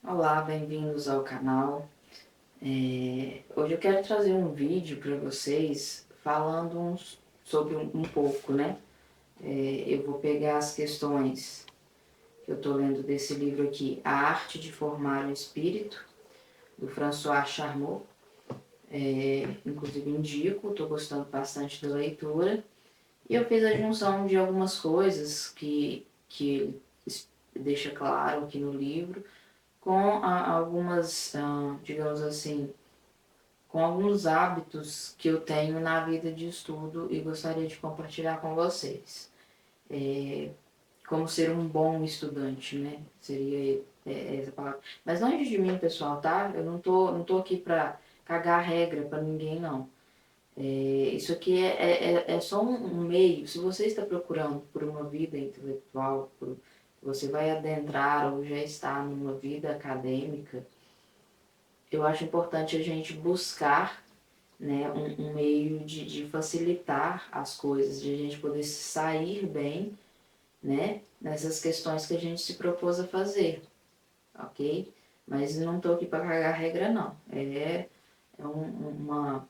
Olá, bem-vindos ao canal. Hoje eu quero trazer um vídeo para vocês falando sobre um pouco, né? Eu vou pegar as questões que eu estou lendo desse livro aqui, A Arte de Formar o Espírito, do François Charmot. Inclusive indico, estou gostando bastante da leitura. E eu fiz a junção de algumas coisas que ele deixa claro aqui no livro, com algumas, digamos assim, com alguns hábitos que eu tenho na vida de estudo e gostaria de compartilhar com vocês. Como ser um bom estudante, né? Seria essa palavra. Mas longe de mim, pessoal, tá? Eu não tô aqui para cagar regra para ninguém, não. Isso aqui é só um meio. Se você está procurando por uma vida intelectual, você vai adentrar ou já está numa vida acadêmica, eu acho importante a gente buscar, né, um meio de facilitar as coisas, de a gente poder sair bem, né, nessas questões que a gente se propôs a fazer, ok? Mas não estou aqui para cagar regra, não. Uma...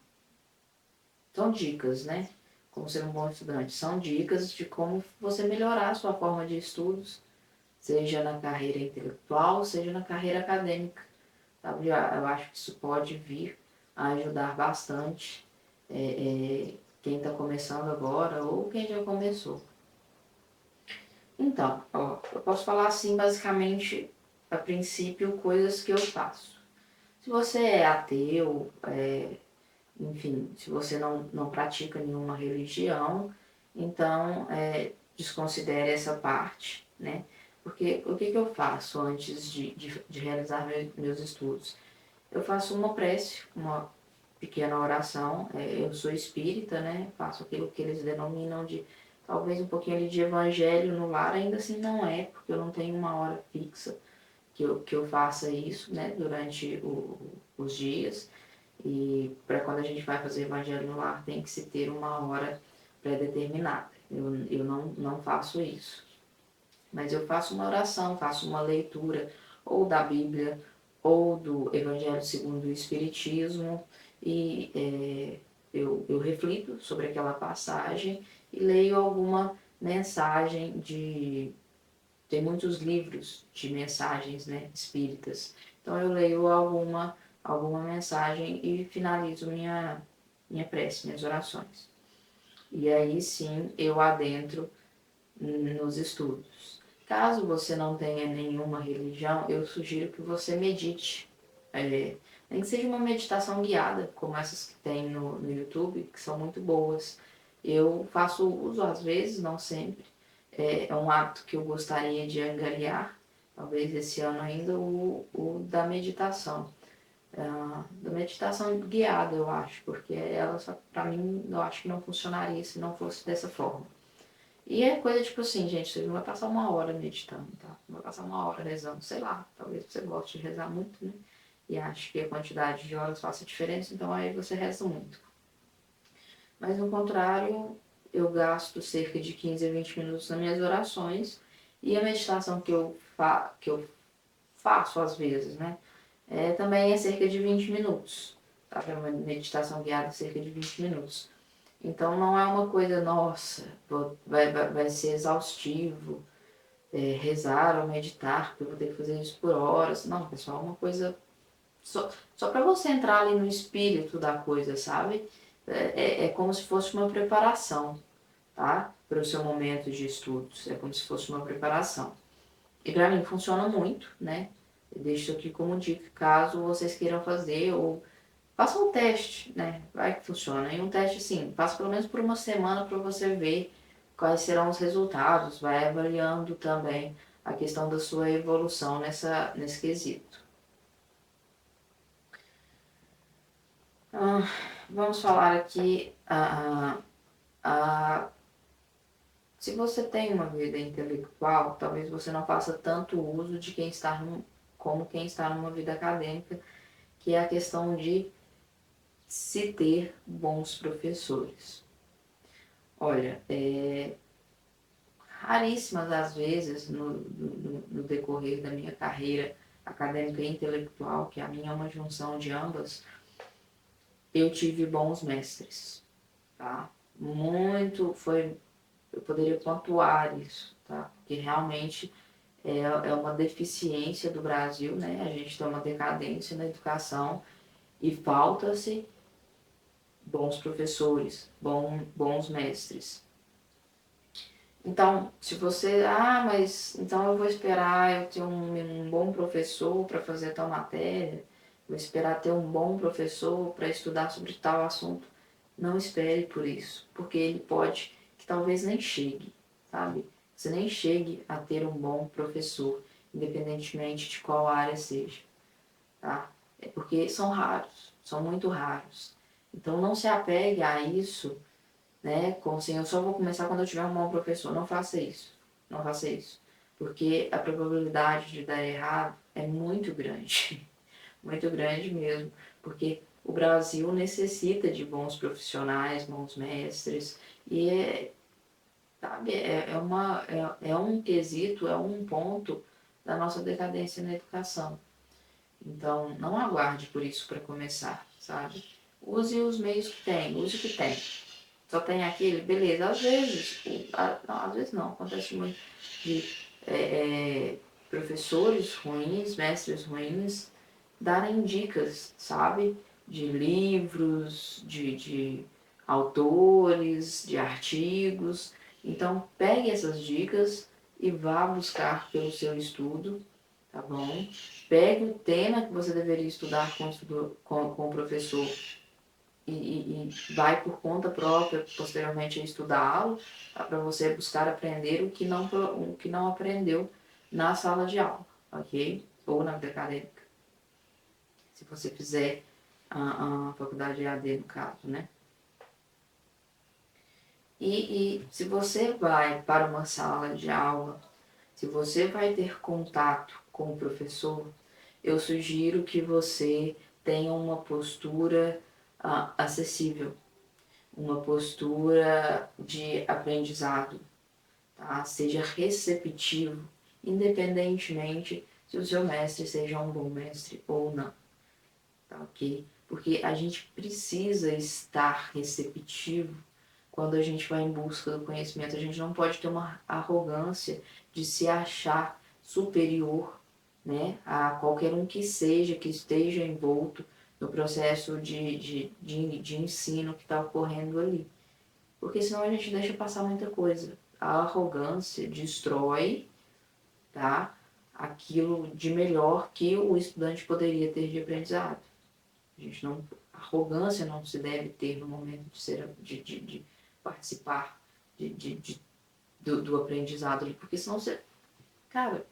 São dicas, né? Como ser um bom estudante. São dicas de como você melhorar a sua forma de estudos, seja na carreira intelectual, seja na carreira acadêmica. Sabe? Eu acho que isso pode vir a ajudar bastante quem está começando agora ou quem já começou. Então, ó, eu posso falar assim, basicamente, a princípio, coisas que eu faço. Se você é ateu, enfim, se você não pratica nenhuma religião, então desconsidere essa parte, né? Porque o que eu faço antes de realizar meus estudos? Eu faço uma prece, uma pequena oração. Eu sou espírita, né? Faço aquilo que eles denominam de talvez um pouquinho ali de evangelho no lar. Ainda assim não é, porque eu não tenho uma hora fixa que eu faça isso, né? Durante os dias. E para quando a gente vai fazer evangelho no lar, tem que se ter uma hora pré-determinada. Eu não faço isso. Mas eu faço uma oração, faço uma leitura ou da Bíblia ou do Evangelho segundo o Espiritismo e eu reflito sobre aquela passagem e leio alguma mensagem de... Tem muitos livros de mensagens, né, espíritas. Então eu leio alguma mensagem e finalizo minha prece, minhas orações. E aí sim eu adentro nos estudos. Caso você não tenha nenhuma religião, eu sugiro que você medite. Nem que seja uma meditação guiada, como essas que tem no YouTube, que são muito boas. Eu faço uso às vezes, não sempre. É um hábito que eu gostaria de angariar, talvez esse ano ainda, o da meditação. Da meditação guiada, eu acho, porque ela, para mim, eu acho que não funcionaria se não fosse dessa forma. E é coisa tipo assim, gente, você não vai passar uma hora meditando, tá? Não vai passar uma hora rezando, sei lá, talvez você goste de rezar muito, né? E acho que a quantidade de horas faça diferença, então aí você reza muito. Mas no contrário, eu gasto cerca de 15 a 20 minutos nas minhas orações e a meditação que eu faço às vezes, né? Também é cerca de 20 minutos, tá? É uma meditação guiada cerca de 20 minutos. Então não é uma coisa, nossa, vai ser exaustivo rezar ou meditar, porque eu vou ter que fazer isso por horas. Não, pessoal, é uma coisa só para você entrar ali no espírito da coisa, sabe? É como se fosse uma preparação, tá? Para o seu momento de estudos. É como se fosse uma preparação. E para mim funciona muito, né? Eu deixo aqui como dica, caso vocês queiram fazer ou faça um teste, né? Vai que funciona. E um teste, sim, faça pelo menos por uma semana para você ver quais serão os resultados. Vai avaliando também a questão da sua evolução nesse quesito. Ah, vamos falar aqui, se você tem uma vida intelectual, talvez você não faça tanto uso de como quem está numa vida acadêmica, que é a questão de se ter bons professores. Olha, raríssimas as vezes no decorrer da minha carreira acadêmica e intelectual, que a minha é uma junção de ambas, eu tive bons mestres, tá? Eu poderia pontuar isso, tá? Porque realmente é uma deficiência do Brasil, né? A gente tem uma decadência na educação e falta-se bons professores, bons mestres. Então, se você, mas então eu vou esperar eu ter um bom professor para fazer tal matéria, vou esperar ter um bom professor para estudar sobre tal assunto. Não espere por isso, porque ele pode que talvez nem chegue, sabe? Você nem chegue a ter um bom professor, independentemente de qual área seja, tá? É porque são raros, são muito raros. Então não se apegue a isso, né? Como assim, eu só vou começar quando eu tiver um bom professor. Não faça isso. Não faça isso. Porque a probabilidade de dar errado é muito grande. Muito grande mesmo. Porque o Brasil necessita de bons profissionais, bons mestres. E sabe, é um quesito, é um ponto da nossa decadência na educação. Então, não aguarde por isso para começar, sabe? Use os meios que tem, use o que tem. Só tem aquele, beleza. Às vezes não, acontece muito de professores ruins, mestres ruins, darem dicas, sabe? De livros, de autores, de artigos. Então, pegue essas dicas e vá buscar pelo seu estudo, tá bom? Pegue o tema que você deveria estudar com o professor e vai por conta própria posteriormente a estudá-lo, tá? Para você buscar aprender o que não aprendeu na sala de aula, ok? Ou na vida acadêmica, se você fizer a faculdade EAD no caso, né? E se você vai para uma sala de aula, se você vai ter contato com o professor, eu sugiro que você tenha uma postura acessível, uma postura de aprendizado, tá? Seja receptivo, independentemente se o seu mestre seja um bom mestre ou não, tá ok? Porque a gente precisa estar receptivo quando a gente vai em busca do conhecimento. A gente não pode ter uma arrogância de se achar superior, né, a qualquer um que seja, que esteja envolto no processo de ensino que está ocorrendo ali. Porque senão a gente deixa passar muita coisa. A arrogância destrói, tá, aquilo de melhor que o estudante poderia ter de aprendizado. A gente não, arrogância não se deve ter no momento de participar do aprendizado ali, porque senão você, cara,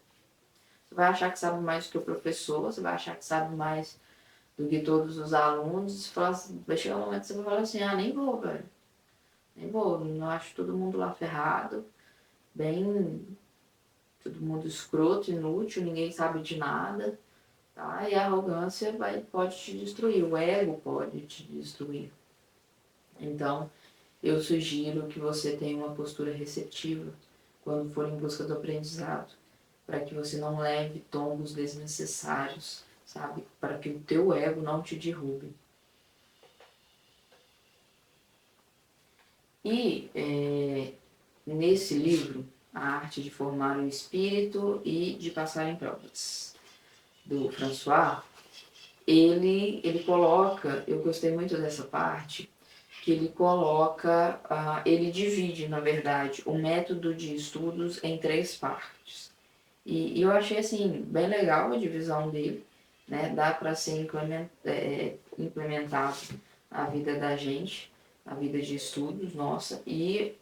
você vai achar que sabe mais do que o professor, você vai achar que sabe mais do que todos os alunos, vai chegar um momento que você vai falar assim, nem vou, velho. Nem vou, não acho todo mundo lá ferrado, bem, todo mundo escroto, inútil, ninguém sabe de nada, tá? E a arrogância pode te destruir, o ego pode te destruir. Então, eu sugiro que você tenha uma postura receptiva quando for em busca do aprendizado, para que você não leve tombos desnecessários, sabe? Para que o teu ego não te derrube. E nesse livro, A Arte de Formar o Espírito e de Passar em Provas, do François, ele coloca, eu gostei muito dessa parte, que ele coloca, ele divide, na verdade, o método de estudos em 3 partes. E eu achei, assim, bem legal a divisão dele, né? Dá para ser implementado na vida da gente, na vida de estudos, nossa. E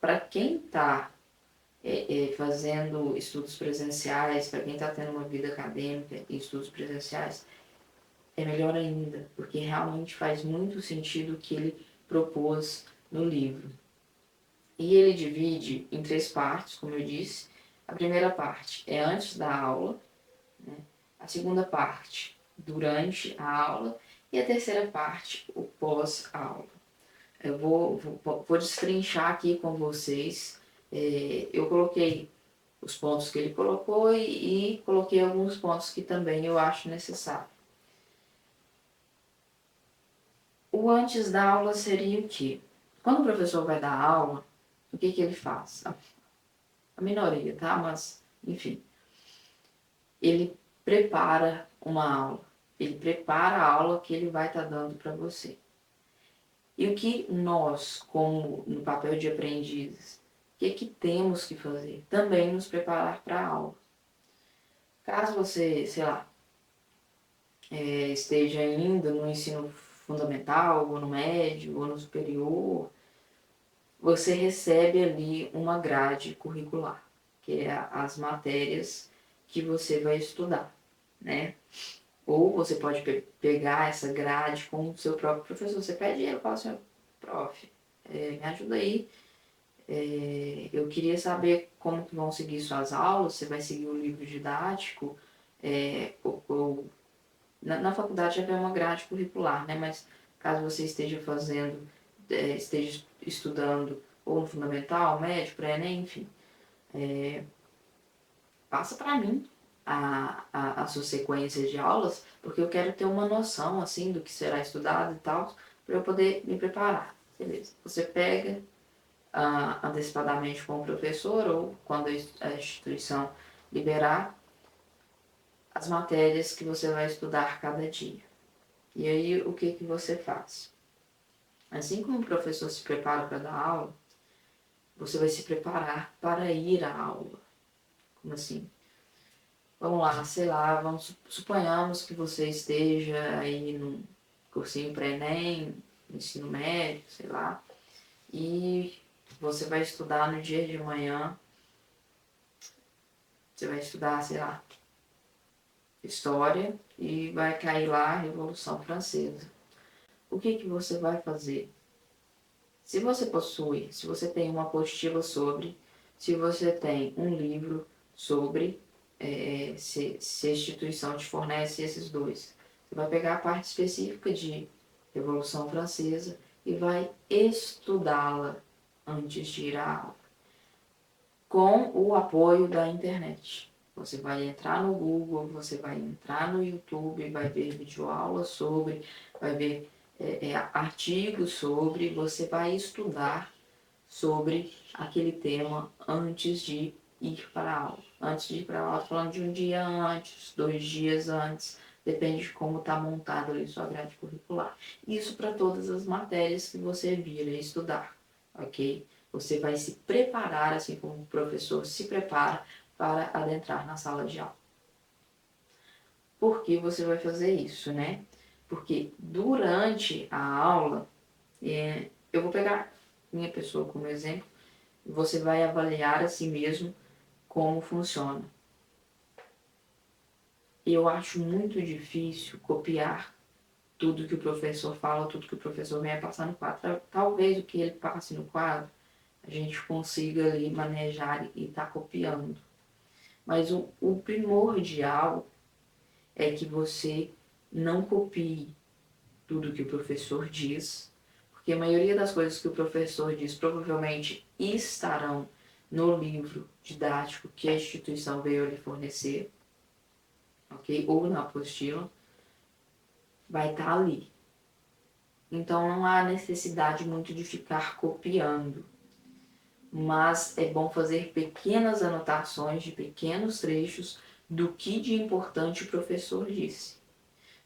para quem está fazendo estudos presenciais, para quem está tendo uma vida acadêmica e estudos presenciais, é melhor ainda, porque realmente faz muito sentido o que ele propôs no livro. E ele divide em 3 partes, como eu disse. A primeira parte é antes da aula, né? A segunda parte, durante a aula, e a terceira parte, o pós-aula. Eu vou destrinchar aqui com vocês. Eu coloquei os pontos que ele colocou e coloquei alguns pontos que também eu acho necessário. O antes da aula seria o quê? Quando o professor vai dar aula, o que ele faz? A minoria, tá? Mas, enfim, ele prepara uma aula. Ele prepara a aula que ele vai estar dando para você. E o que nós, como no papel de aprendizes, o que temos que fazer? Também nos preparar para a aula. Caso você, sei lá, esteja ainda no ensino fundamental, ou no médio, ou no superior, você recebe ali uma grade curricular, que é as matérias que você vai estudar, né? Ou você pode pegar essa grade com o seu próprio professor. Você pede ele, fala assim, prof, me ajuda aí. Eu queria saber como que vão seguir suas aulas, você vai seguir o livro didático, ou na faculdade já vem uma grade curricular, né? Mas caso você esteja fazendo, esteja estudando ou no fundamental, médio, pré-ENEM, enfim, passa para mim a sua sequência de aulas, porque eu quero ter uma noção, assim, do que será estudado e tal, para eu poder me preparar. Beleza. Você pega antecipadamente com o professor ou quando a instituição liberar as matérias que você vai estudar cada dia. E aí, o que você faz? Assim como o professor se prepara para dar aula, você vai se preparar para ir à aula. Como assim? Vamos lá, sei lá, suponhamos que você esteja aí num cursinho pré-ENEM, ensino médio, sei lá, e você vai estudar no dia de manhã, você vai estudar, sei lá, história e vai cair lá a Revolução Francesa. O que você vai fazer? Se você tem uma apostila sobre, se você tem um livro sobre, se a instituição te fornece esses dois, você vai pegar a parte específica de Revolução Francesa e vai estudá-la antes de ir à aula, com o apoio da internet. Você vai entrar no Google, você vai entrar no YouTube, vai ver videoaulas sobre, vai ver artigos sobre, você vai estudar sobre aquele tema antes de ir para a aula. Antes de ir para a aula, falando de um dia antes, 2 dias antes, depende de como está montado ali sua grade curricular. Isso para todas as matérias que você vir estudar, ok? Você vai se preparar, assim como o professor se prepara para adentrar na sala de aula. Por que você vai fazer isso, né? Porque durante a aula, eu vou pegar minha pessoa como exemplo, e você vai avaliar a si mesmo como funciona. Eu acho muito difícil copiar tudo que o professor fala, tudo que o professor vem passar no quadro. Talvez o que ele passe no quadro, a gente consiga ali manejar e estar copiando. Mas o primordial é que você não copie tudo que o professor diz, porque a maioria das coisas que o professor diz provavelmente estarão no livro didático que a instituição veio lhe fornecer, ok? Ou na apostila, vai estar ali. Então não há necessidade muito de ficar copiando, mas é bom fazer pequenas anotações de pequenos trechos do que de importante o professor disse.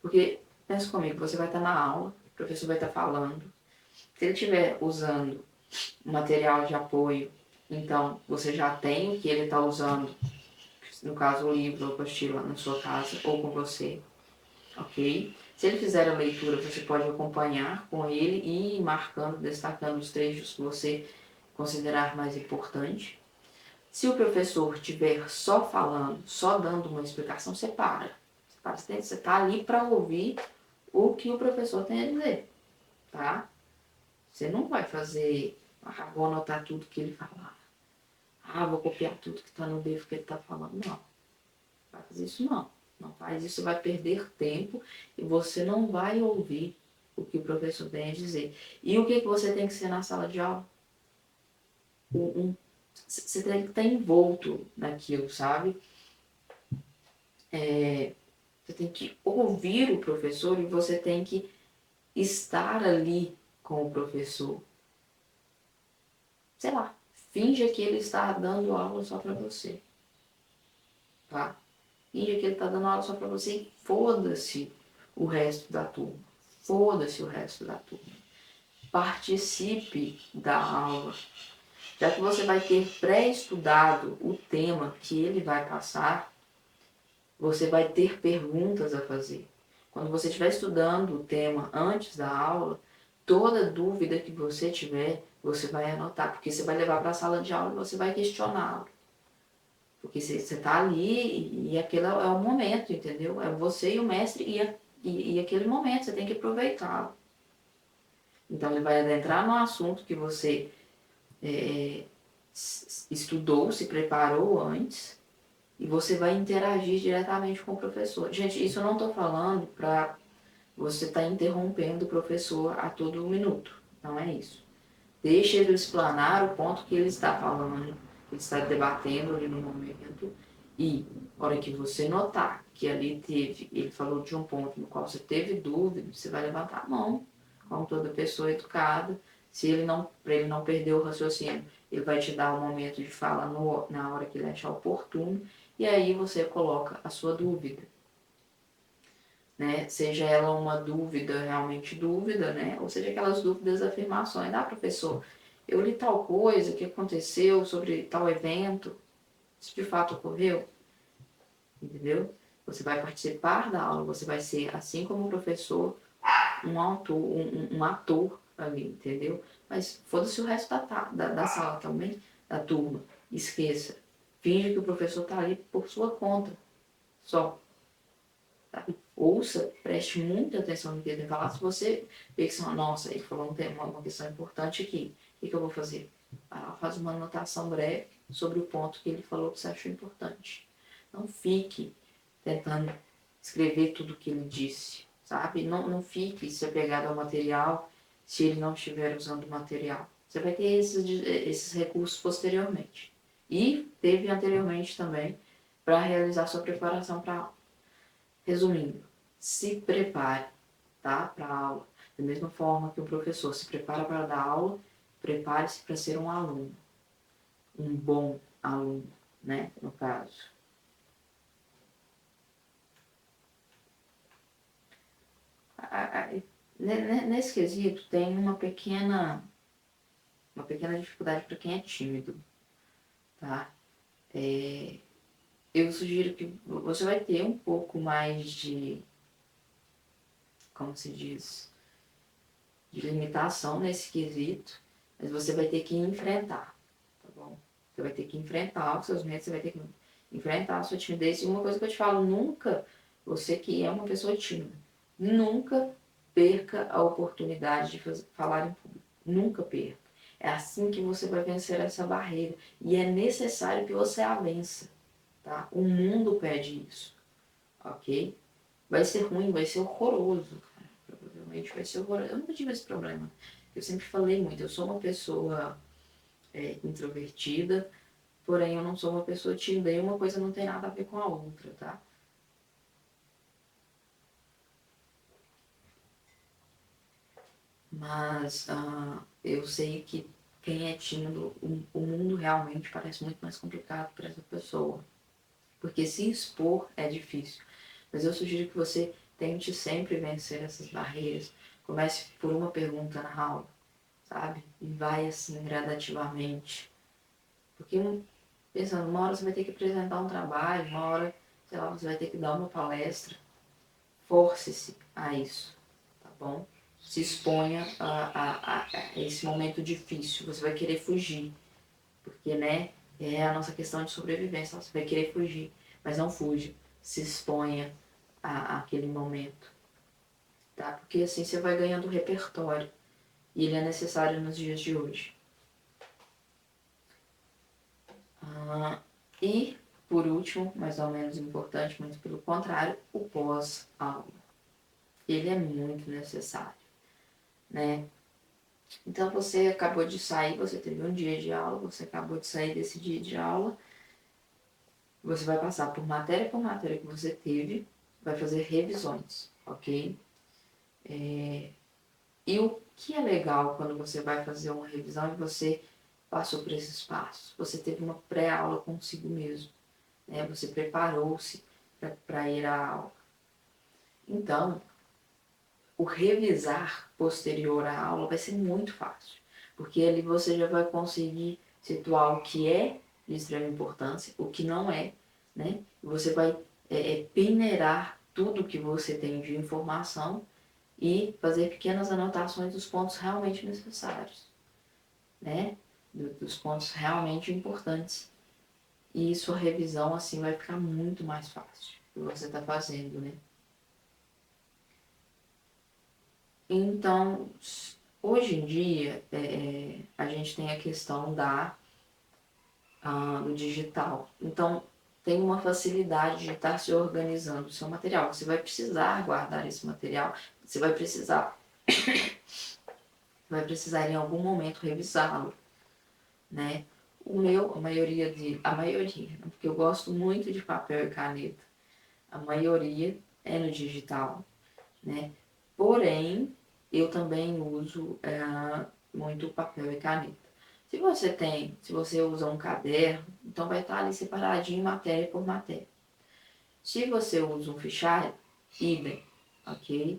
Porque, pensa comigo, você vai estar na aula, o professor vai estar falando. Se ele estiver usando material de apoio, então você já tem o que ele está usando, no caso o livro ou apostila na sua casa ou com você, ok? Se ele fizer a leitura, você pode acompanhar com ele e ir marcando, destacando os trechos que você considerar mais importante. Se o professor estiver só falando, só dando uma explicação, você para. Você está ali para ouvir o que o professor tem a dizer, tá? Você não vai fazer, vou anotar tudo que ele falar. Vou copiar tudo que está no livro que ele está falando. Não, vai fazer isso não. Não faz isso, vai perder tempo e você não vai ouvir o que o professor tem a dizer. E o que você tem que ser na sala de aula? Um Você tem que estar envolto naquilo, sabe? Você tem que ouvir o professor e você tem que estar ali com o professor. Sei lá, finja que ele está dando aula só para você, tá? Finja que ele está dando aula só para você e foda-se o resto da turma. Foda-se o resto da turma. Participe da aula. Já que você vai ter pré-estudado o tema que ele vai passar, você vai ter perguntas a fazer. Quando você estiver estudando o tema antes da aula, toda dúvida que você tiver, você vai anotar, porque você vai levar para a sala de aula e você vai questioná-lo. Porque você está ali e aquele é o momento, entendeu? É você e o mestre e aquele momento, você tem que aproveitá-lo. Então ele vai adentrar no assunto que você estudou, se preparou antes, e você vai interagir diretamente com o professor. Gente, isso eu não estou falando para você estar interrompendo o professor a todo minuto. Não é isso. Deixe ele explanar o ponto que ele está falando, que ele está debatendo ali no momento. E, na hora que você notar que ali ele falou de um ponto no qual você teve dúvida, você vai levantar a mão, como toda pessoa educada. Se ele não, para ele não perder o raciocínio, ele vai te dar um momento de fala na hora que ele achar oportuno, e aí você coloca a sua dúvida. Né? Seja ela uma dúvida, realmente dúvida, né? Ou seja, aquelas dúvidas, afirmações. Ah, professor, eu li tal coisa que aconteceu sobre tal evento, isso de fato ocorreu? Entendeu? Você vai participar da aula, você vai ser, assim como o professor, um ator ali, entendeu? Mas foda-se o resto da sala também, da turma. Esqueça. Finge que o professor está ali por sua conta. Só. Sabe? Ouça, preste muita atenção no que ele falar. Se você vê que nossa, ele falou uma questão importante aqui, o que eu vou fazer? Faz uma anotação breve sobre o ponto que ele falou que você achou importante. Não fique tentando escrever tudo o que ele disse, sabe? Não fique se apegado ao material se ele não estiver usando o material. Você vai ter esses recursos posteriormente. E teve anteriormente também para realizar sua preparação para a aula. Resumindo, se prepare, tá, para a aula. Da mesma forma que o professor se prepara para dar aula, prepare-se para ser um aluno. Um bom aluno, né, no caso. Nesse quesito tem uma pequena dificuldade para quem é tímido, tá? Eu sugiro que você vai ter um pouco mais de, como se diz, de limitação nesse quesito, mas você vai ter que enfrentar, tá bom? Você vai ter que enfrentar os seus medos, você vai ter que enfrentar a sua timidez. E uma coisa que eu te falo, nunca, você que é uma pessoa tímida, nunca perca a oportunidade de falar em público. Nunca perca. É assim que você vai vencer essa barreira. E é necessário que você a vença, tá? O mundo pede isso, ok? Vai ser ruim, vai ser horroroso, cara. Provavelmente vai ser horroroso. Eu nunca tive esse problema. Eu sempre falei muito. Eu sou uma pessoa introvertida, porém eu não sou uma pessoa tímida. E uma coisa não tem nada a ver com a outra, tá? Mas eu sei que quem é tímido, o mundo realmente parece muito mais complicado para essa pessoa. Porque se expor é difícil. Mas eu sugiro que você tente sempre vencer essas barreiras. Comece por uma pergunta na aula, sabe? E vai assim gradativamente. Porque, pensando, uma hora você vai ter que apresentar um trabalho, uma hora, sei lá, você vai ter que dar uma palestra. Force-se a isso, tá bom? Se exponha a esse momento difícil. Você vai querer fugir, porque, né, é a nossa questão de sobrevivência. Você vai querer fugir, mas não fuja. Se exponha àquele momento, tá? Porque assim você vai ganhando repertório. E ele é necessário nos dias de hoje. E, por último, mais ou menos importante, muito pelo contrário, o pós-aula. Ele é muito necessário, né? Então você acabou de sair, você teve um dia de aula, você acabou de sair desse dia de aula, você vai passar por matéria que você teve, vai fazer revisões, ok? E o que é legal quando você vai fazer uma revisão e você passou por esses passos? Você teve uma pré-aula consigo mesmo, né? Você preparou-se para ir à aula. Então, o revisar posterior à aula vai ser muito fácil, porque ali você já vai conseguir situar o que é de extrema importância, o que não é, né? Você vai peneirar tudo que você tem de informação e fazer pequenas anotações dos pontos realmente necessários, né? Dos pontos realmente importantes. E sua revisão assim vai ficar muito mais fácil o que você está fazendo, né? Então, hoje em dia, a gente tem a questão do digital. Então, tem uma facilidade de estar se organizando o seu material. Você vai precisar guardar esse material, você vai precisar em algum momento revisá-lo, né? A maioria, né? Porque eu gosto muito de papel e caneta, a maioria é no digital, né? Porém, eu também uso muito papel e caneta. Se você usa um caderno, então vai estar ali separadinho matéria por matéria. Se você usa um fichário, idem, ok?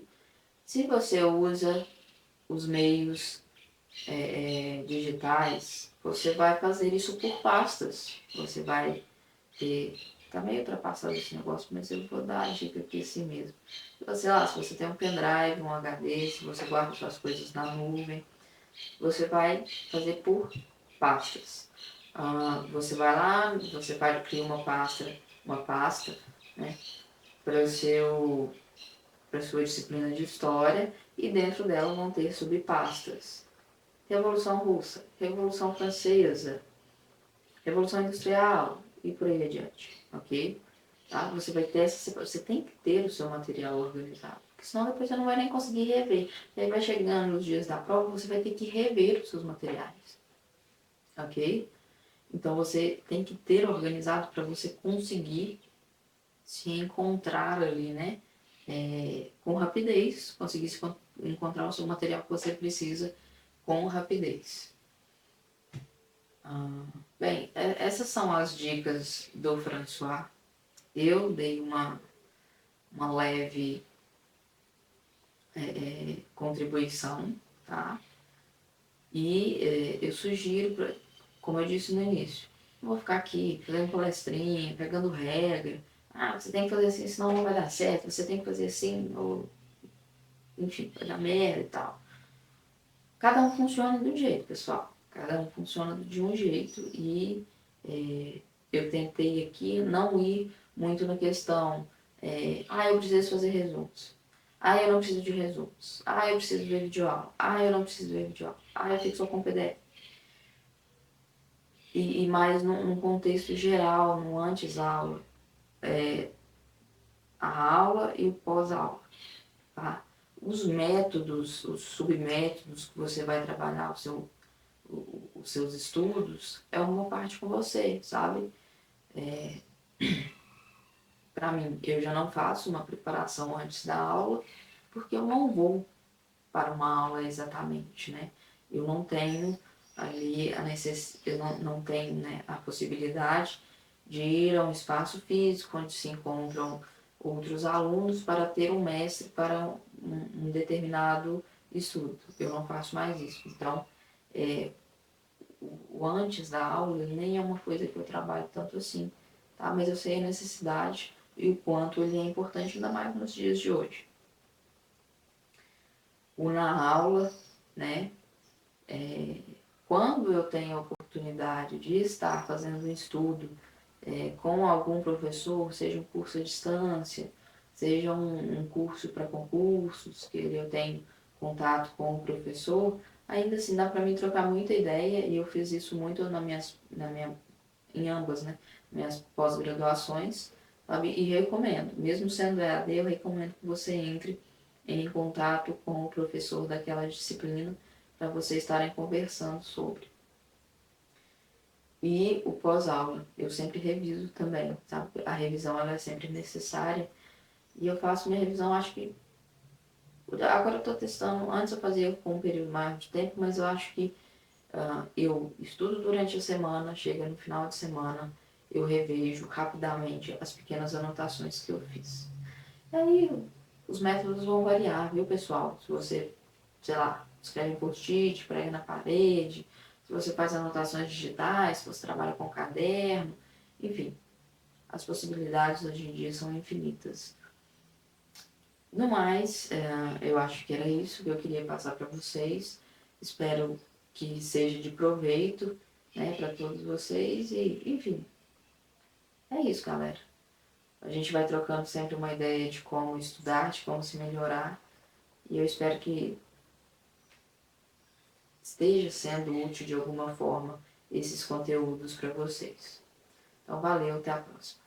Se você usa os meios digitais, você vai fazer isso por pastas. Você vai ter. Tá meio ultrapassado esse negócio, mas eu vou dar a dica aqui assim mesmo. Se você tem um pendrive, um HD, se você guarda suas coisas na nuvem, você vai fazer por pastas. Você vai lá, você cria uma pasta, né, para para sua disciplina de história e dentro dela vão ter subpastas. Revolução Russa, Revolução Francesa, Revolução Industrial e por aí adiante, ok? Tá? Você tem que ter o seu material organizado, porque senão depois você não vai nem conseguir rever. E aí vai chegando nos dias da prova, você vai ter que rever os seus materiais, ok? Então você tem que ter organizado para você conseguir se encontrar ali, né? Com rapidez, conseguir encontrar o seu material que você precisa com rapidez. Bem, essas são as dicas do François. Eu dei uma leve contribuição, tá? E eu sugiro, como eu disse no início, não vou ficar aqui fazendo palestrinha, pegando regra. Você tem que fazer assim, senão não vai dar certo. Você tem que fazer assim, ou enfim, vai dar merda e tal. Cada um funciona de um jeito, pessoal. Cada um funciona de um jeito e eu tentei aqui não ir muito na questão, eu preciso fazer resumos. Eu não preciso de resumos. Eu preciso ver videoaula. Eu não preciso ver videoaula. Eu fico só com PDF. E mais num contexto geral, no antes-aula, a aula e o pós-aula, tá? Os métodos, os submétodos que você vai trabalhar os seus estudos, é uma parte com você, sabe? Para mim, eu já não faço uma preparação antes da aula, porque eu não vou para uma aula exatamente, né? Eu não tenho ali eu não tenho, né, a possibilidade de ir a um espaço físico onde se encontram outros alunos para ter um mestre para um determinado estudo. Eu não faço mais isso. Então, o antes da aula nem é uma coisa que eu trabalho tanto assim, tá? Mas eu sei a necessidade e o quanto ele é importante, ainda mais nos dias de hoje. O na aula, né? Quando eu tenho a oportunidade de estar fazendo um estudo com algum professor, seja um curso à distância, seja um curso para concursos, que eu tenho contato com o professor, ainda assim dá para mim trocar muita ideia e eu fiz isso muito em ambas, né, minhas pós-graduações, sabe? E recomendo, mesmo sendo EAD, eu recomendo que você entre em contato com o professor daquela disciplina para vocês estarem conversando sobre. E o pós-aula, eu sempre reviso também, sabe? A revisão ela é sempre necessária. E eu faço minha revisão, acho que. Agora eu estou testando, antes eu fazia com um período maior de tempo, mas eu acho que eu estudo durante a semana, chega no final de semana, eu revejo rapidamente as pequenas anotações que eu fiz. E aí os métodos vão variar, viu, pessoal? Se você, sei lá, escreve em post-it, prega na parede, se você faz anotações digitais, se você trabalha com caderno, enfim, as possibilidades hoje em dia são infinitas. No mais, eu acho que era isso que eu queria passar para vocês. Espero que seja de proveito, né, para todos vocês e, enfim, é isso, galera. A gente vai trocando sempre uma ideia de como estudar, de como se melhorar e eu espero que esteja sendo útil de alguma forma esses conteúdos para vocês. Então, valeu, até a próxima.